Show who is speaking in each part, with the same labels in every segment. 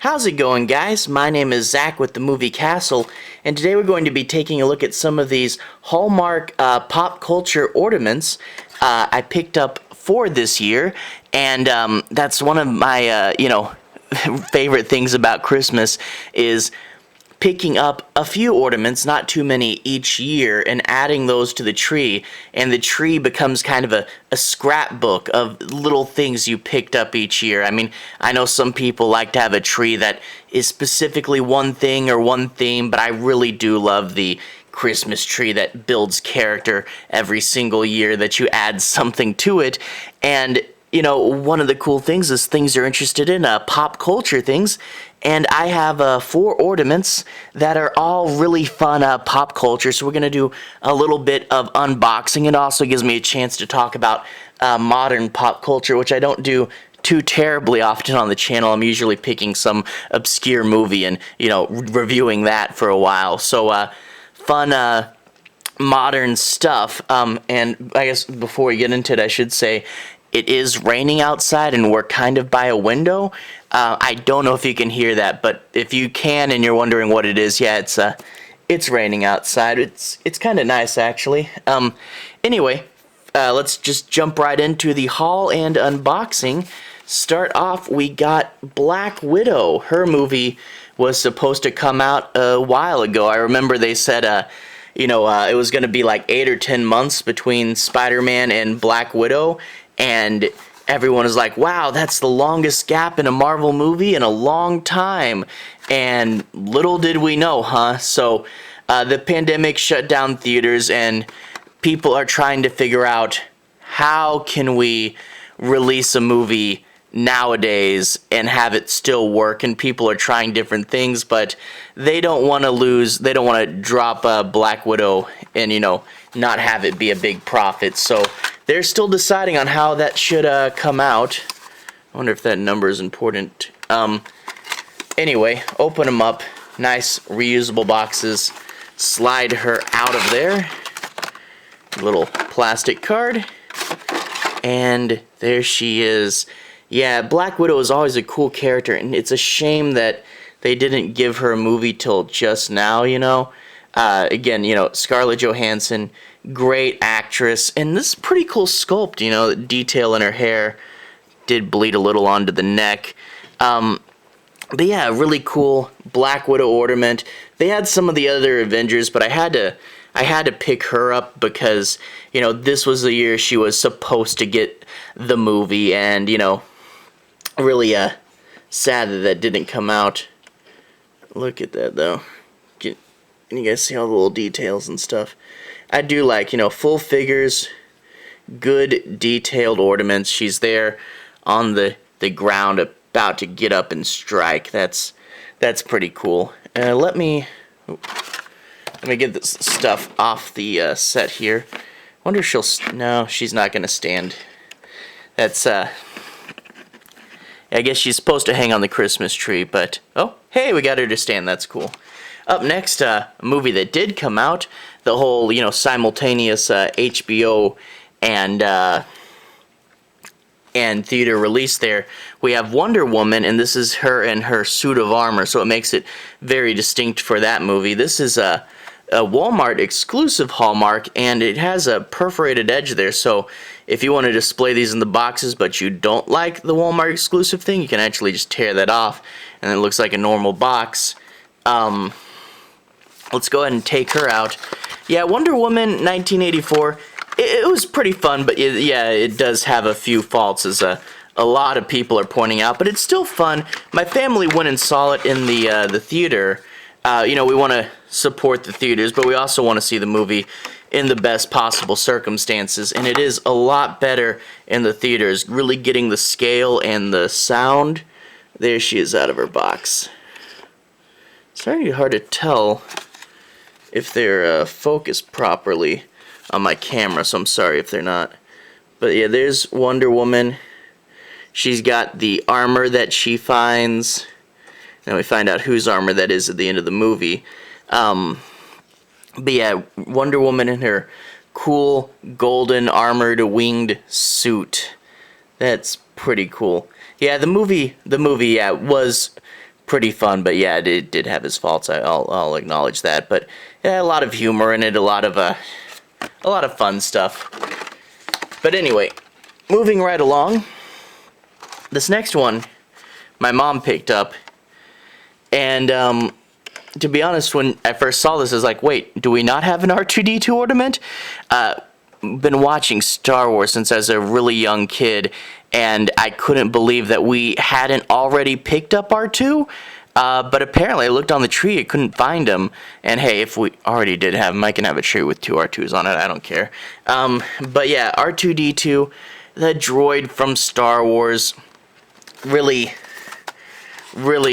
Speaker 1: How's it going, guys? My name is Zach with the Movie Castle, and today we're going to be taking a look at some of these Hallmark pop culture ornaments I picked up for this year, and that's one of my, favorite things about Christmas is picking up a few ornaments, not too many each year, and adding those to the tree, and the tree becomes kind of a scrapbook of little things you picked up each year. I mean, I know some people like to have a tree that is specifically one thing or one theme, but I really do love the Christmas tree that builds character every single year, that you add something to it. And one of the cool things is things you're interested in, pop culture things, and I have 4 ornaments that are all really fun pop culture, so we're going to do a little bit of unboxing. It also gives me a chance to talk about modern pop culture, which I don't do too terribly often on the channel. I'm usually picking some obscure movie and, reviewing that for a while. So, fun modern stuff, and I guess before we get into it, I should say, it is raining outside and we're kind of by a window. I don't know if you can hear that, but if you can and you're wondering what it is, yeah, it's raining outside. It's kind of nice, actually. Anyway, let's just jump right into the haul and unboxing. Start off, we got Black Widow. Her movie was supposed to come out a while ago. I remember they said, it was going to be like 8 or 10 months between Spider-Man and Black Widow, and everyone was like, wow, that's the longest gap in a Marvel movie in a long time. And little did we know, huh? So the pandemic shut down theaters, and people are trying to figure out how can we release a movie nowadays and have it still work. And people are trying different things, but they don't want to drop Black Widow and not have it be a big profit. So they're still deciding on how that should come out. I wonder if that number is important. Anyway, open them up. Nice reusable boxes. Slide her out of there. Little plastic card. And there she is. Yeah, Black Widow is always a cool character, and it's a shame that they didn't give her a movie till just now, Again, Scarlett Johansson, great actress, and this is pretty cool sculpt, the detail in her hair did bleed a little onto the neck. But yeah, really cool Black Widow ornament. They had some of the other Avengers, but I had to pick her up because, this was the year she was supposed to get the movie, and, really sad that didn't come out. Look at that, though. Can you guys see all the little details and stuff? I do like, full figures, good detailed ornaments. She's there on the ground about to get up and strike. That's pretty cool. Let me get this stuff off the set here. Wonder if no, she's not going to stand. That's, I guess she's supposed to hang on the Christmas tree, but, oh, hey, we got her to stand. That's cool. Up next, a movie that did come out, the whole, simultaneous HBO and theater release there. We have Wonder Woman, and this is her in her suit of armor, so it makes it very distinct for that movie. This is a Walmart exclusive Hallmark, and it has a perforated edge there, so if you want to display these in the boxes but you don't like the Walmart exclusive thing, you can actually just tear that off, and it looks like a normal box. Let's go ahead and take her out. Yeah, Wonder Woman 1984, it was pretty fun, but yeah, it does have a few faults, as a lot of people are pointing out, but it's still fun. My family went and saw it in the theater. We want to support the theaters, but we also want to see the movie in the best possible circumstances, and it is a lot better in the theaters, really getting the scale and the sound. There she is out of her box. It's very hard to tell if they're focused properly on my camera, so I'm sorry if they're not. But yeah, there's Wonder Woman. She's got the armor that she finds. Now we find out whose armor that is at the end of the movie. But yeah, Wonder Woman in her cool golden armored winged suit. That's pretty cool. Yeah, the movie, yeah, was pretty fun. But yeah, it did have its faults. I'll acknowledge that. But yeah, a lot of humor in it, a lot of fun stuff. But anyway, moving right along, this next one my mom picked up, and to be honest, when I first saw this, I was like, wait, do we not have an R2-D2 ornament? Been watching Star Wars since I was a really young kid, and I couldn't believe that we hadn't already picked up R2. But apparently I looked on the tree, I couldn't find him. And hey, if we already did have him, I can have a tree with 2 R2s on it, I don't care. But yeah, R2-D2, the droid from Star Wars. Really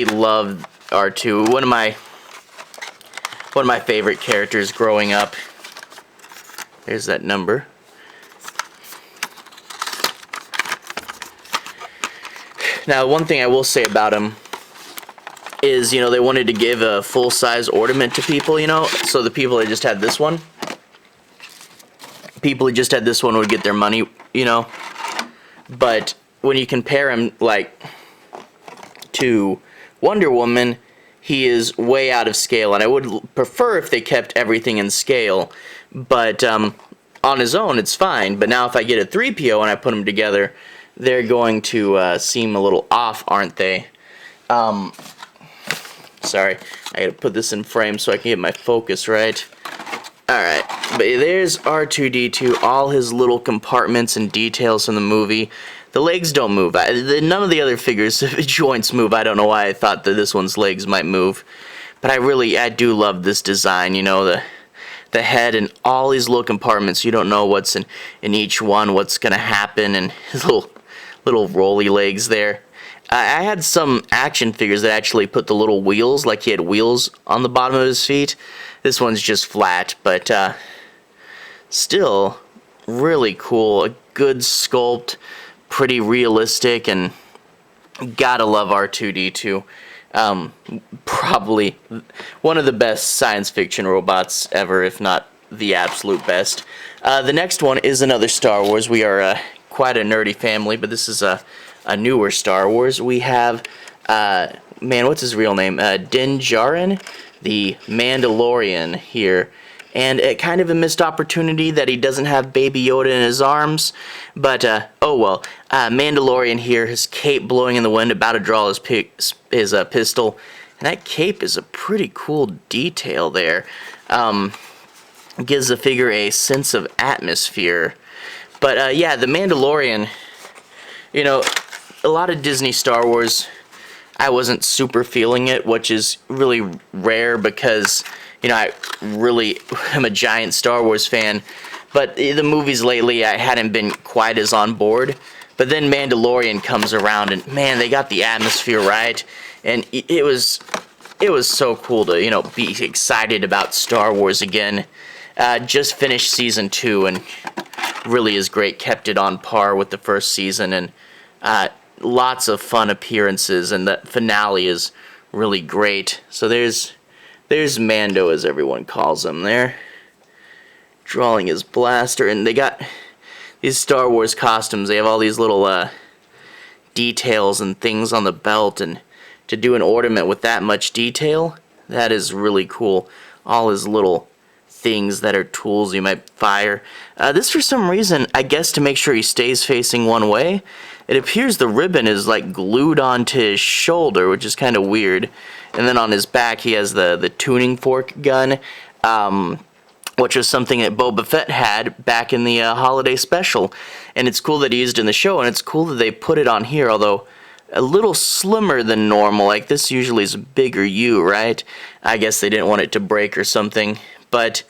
Speaker 1: loved R2. One of my favorite characters growing up. There's that number. Now, one thing I will say about him is, you know, they wanted to give a full-size ornament to people, you know, so the people that just had this one, would get their money, you know, but when you compare him, like, to Wonder Woman, he is way out of scale, and I would prefer if they kept everything in scale, but on his own, it's fine, but now if I get a 3PO and I put them together, they're going to seem a little off, aren't they? Sorry, I gotta put this in frame so I can get my focus right. Alright, but there's R2-D2, all his little compartments and details from the movie. The legs don't move. None of the other figures' joints move. I don't know why I thought that this one's legs might move. But I do love this design, you know, the head and all these little compartments. You don't know what's in each one, what's gonna happen, and his little rolly legs there. I had some action figures that actually put the little wheels, like he had wheels on the bottom of his feet. This one's just flat, but still really cool. A good sculpt, pretty realistic, and gotta love R2-D2. Probably one of the best science fiction robots ever, if not the absolute best. The next one is another Star Wars. We are quite a nerdy family, but this is a newer Star Wars. We have, man, what's his real name? Din Djarin, the Mandalorian here. And kind of a missed opportunity that he doesn't have Baby Yoda in his arms. But, oh well. Mandalorian here, his cape blowing in the wind, about to draw his pistol. And that cape is a pretty cool detail there. Gives the figure a sense of atmosphere. But, yeah, the Mandalorian, you know, a lot of Disney Star Wars, I wasn't super feeling it, which is really rare because, you know, I really am a giant Star Wars fan, but the movies lately I hadn't been quite as on board. But then Mandalorian comes around, and man, they got the atmosphere right, and it was so cool to, you know, be excited about Star Wars again. Just finished season 2, and really is great. Kept it on par with the first season, and lots of fun appearances, and the finale is really great. So there's Mando, as everyone calls him there, drawing his blaster, and they got these Star Wars costumes. They have all these little details and things on the belt, and to do an ornament with that much detail, that is really cool. All his little things that are tools you might fire. This, for some reason, I guess to make sure he stays facing one way, it appears the ribbon is like glued onto his shoulder, which is kind of weird. And then on his back he has the tuning fork gun, which was something that Boba Fett had back in the holiday special. And it's cool that he used it in the show, and it's cool that they put it on here, although a little slimmer than normal. Like, this usually is a bigger U, right? I guess they didn't want it to break or something. But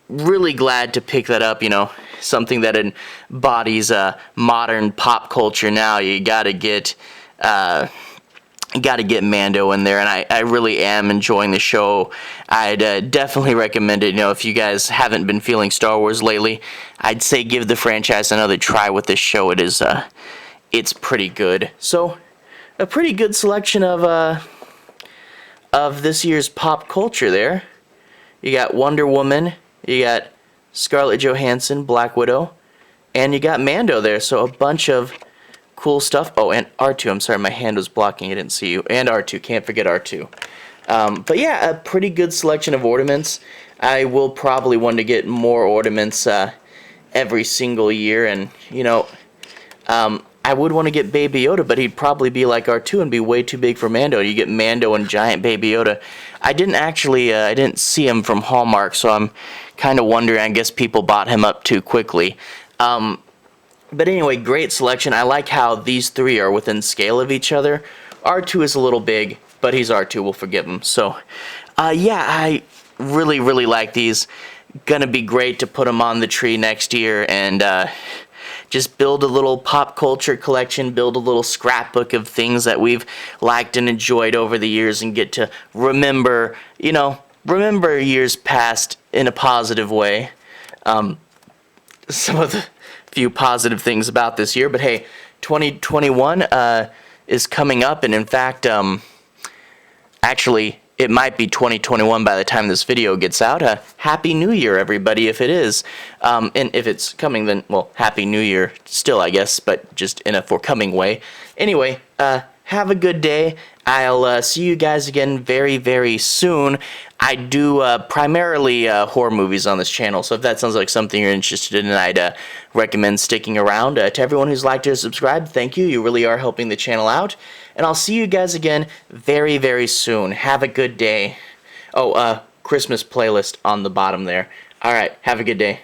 Speaker 1: really glad to pick that up, you know, something that embodies modern pop culture now. You gotta get Mando in there, and I really am enjoying the show. I'd definitely recommend it. You know, if you guys haven't been feeling Star Wars lately, I'd say give the franchise another try with this show. It is it's pretty good. So a pretty good selection of this year's pop culture there. You got Wonder Woman, you got Scarlett Johansson, Black Widow, and you got Mando there. So a bunch of cool stuff. Oh, and R2. I'm sorry, my hand was blocking. I didn't see you. And R2. Can't forget R2. But yeah, a pretty good selection of ornaments. I will probably want to get more ornaments every single year, and you know, I would want to get Baby Yoda, but he'd probably be like R2 and be way too big for Mando. You get Mando and giant Baby Yoda. I didn't see him from Hallmark, so I'm kind of wondering. I guess people bought him up too quickly. But anyway, great selection. I like how these three are within scale of each other. R2 is a little big, but he's R2. We'll forgive him. So, yeah, I really, really like these. Gonna be great to put them on the tree next year and just build a little pop culture collection, build a little scrapbook of things that we've liked and enjoyed over the years, and get to remember, you know, remember years past in a positive way. Some of the few positive things about this year, but hey, 2021 is coming up, and in fact, actually, it might be 2021 by the time this video gets out. Happy New Year, everybody, if it is. And if it's coming, then, well, Happy New Year still, I guess, but just in a forthcoming way. Anyway, have a good day. I'll see you guys again very, very soon. I do primarily horror movies on this channel, so if that sounds like something you're interested in, I'd recommend sticking around. To everyone who's liked or subscribed, thank you. You really are helping the channel out. And I'll see you guys again very, very soon. Have a good day. Oh, Christmas playlist on the bottom there. Alright, have a good day.